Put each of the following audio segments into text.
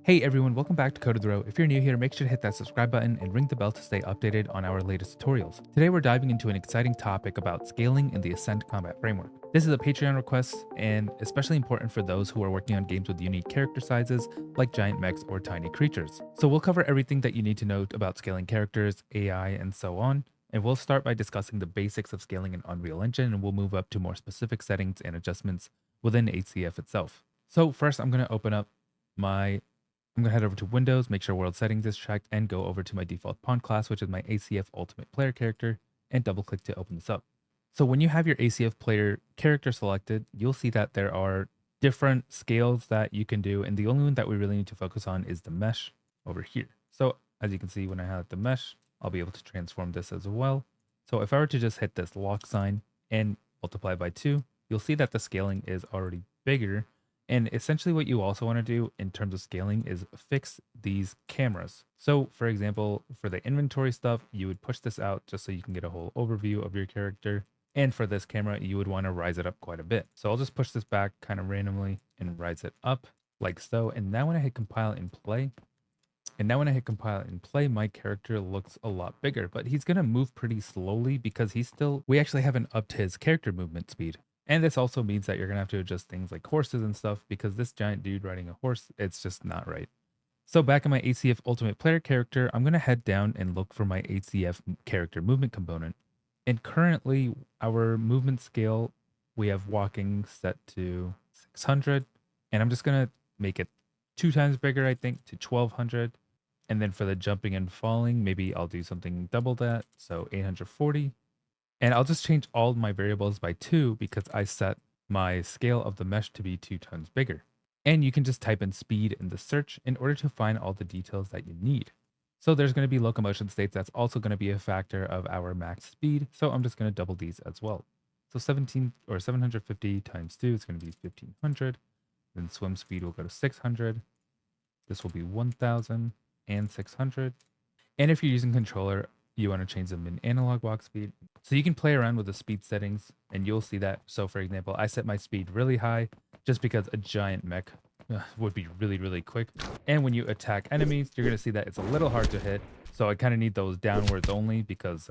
Hey everyone, welcome back to Code of the Row. If you're new here, make sure to hit that subscribe button and ring the bell to stay updated on our latest tutorials. Today we're diving into an exciting topic about scaling in the Ascent combat framework. This is a Patreon request and especially important for those who are working on games with unique character sizes like giant mechs or tiny creatures. So we'll cover everything that you need to know about scaling characters, AI, and so on. And we'll start by discussing the basics of scaling in Unreal Engine, and we'll move up to more specific settings and adjustments within ACF itself. So first I'm going to I'm going to head over to Windows, make sure World Settings is checked, and go over to my default pawn class, which is my ACF Ultimate Player character, and double click to open this up. So when you have your ACF player character selected, you'll see that there are different scales that you can do, and the only one that we really need to focus on is the mesh over here. So as you can see, when I have the mesh, I'll be able to transform this as well. So if I were to just hit this lock sign and multiply by 2, you'll see that the scaling is already bigger. And essentially what you also want to do in terms of scaling is fix these cameras. So for example, for the inventory stuff, you would push this out just so you can get a whole overview of your character. And for this camera, you would want to rise it up quite a bit. So I'll just push this back kind of randomly and rise it up like so. And now when I hit compile and play, my character looks a lot bigger, but he's going to move pretty slowly because we actually haven't upped his character movement speed. And this also means that you're going to have to adjust things like horses and stuff because this giant dude riding a horse, it's just not right. So back in my ACF Ultimate Player character, I'm going to head down and look for my ACF character movement component. And currently our movement scale, we have walking set to 600. And I'm just going to make it 2 times bigger, I think, to 1200. And then for the jumping and falling, maybe I'll do something double that. So 840. And I'll just change all my variables by 2 because I set my scale of the mesh to be 2 times bigger. And you can just type in speed in the search in order to find all the details that you need. So there's going to be locomotion states. That's also going to be a factor of our max speed. So I'm just going to double these as well. So 750 times 2 is going to be 1500. Then swim speed will go to 600. This will be 1600. And if you're using controller, you want to change them in analog walk speed. So you can play around with the speed settings and you'll see that. So for example, I set my speed really high just because a giant mech would be really, really quick. And when you attack enemies, you're going to see that it's a little hard to hit. So I kind of need those downwards only because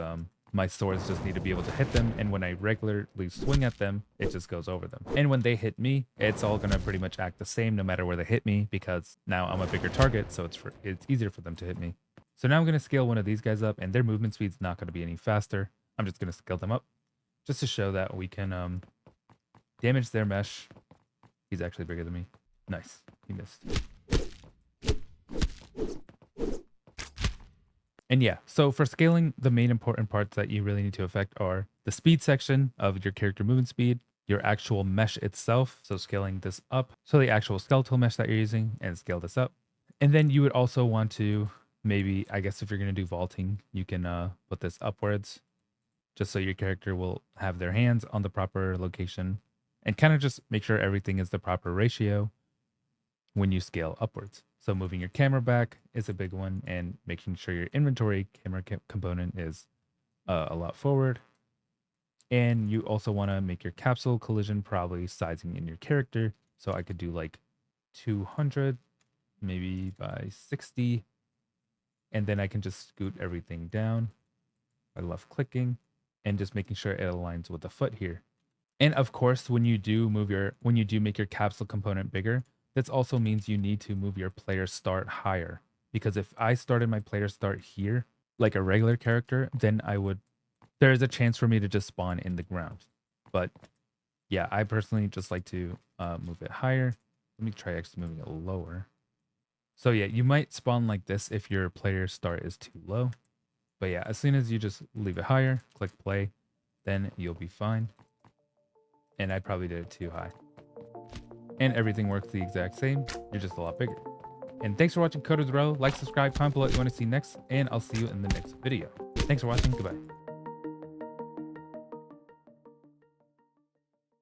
my swords just need to be able to hit them. And when I regularly swing at them, it just goes over them. And when they hit me, it's all going to pretty much act the same no matter where they hit me because now I'm a bigger target. So it's easier for them to hit me. So now I'm going to scale one of these guys up and their movement speed's not going to be any faster. I'm just going to scale them up just to show that we can damage their mesh. He's actually bigger than me. Nice. He missed. And yeah, so for scaling, the main important parts that you really need to affect are the speed section of your character movement speed, your actual mesh itself. So scaling this up. So the actual skeletal mesh that you're using and scale this up. And then you would also want to maybe, I guess if you're going to do vaulting, you can put this upwards just so your character will have their hands on the proper location and kind of just make sure everything is the proper ratio when you scale upwards. So moving your camera back is a big one and making sure your inventory camera component is a lot forward. And you also want to make your capsule collision probably sizing in your character. So I could do like 200, maybe by 60. And then I can just scoot everything down by left clicking and just making sure it aligns with the foot here. And of course, when you do make your capsule component bigger, this also means you need to move your player start higher. Because if I started my player start here, like a regular character, then there is a chance for me to just spawn in the ground. But yeah, I personally just like to move it higher. Let me try actually moving it lower. So yeah, you might spawn like this if your player start is too low. But yeah, as soon as you just leave it higher, click play, then you'll be fine. And I probably did it too high. And everything works the exact same. You're just a lot bigger. And thanks for watching Code of the Row. Like, subscribe, comment below what you want to see next, and I'll see you in the next video. Thanks for watching. Goodbye.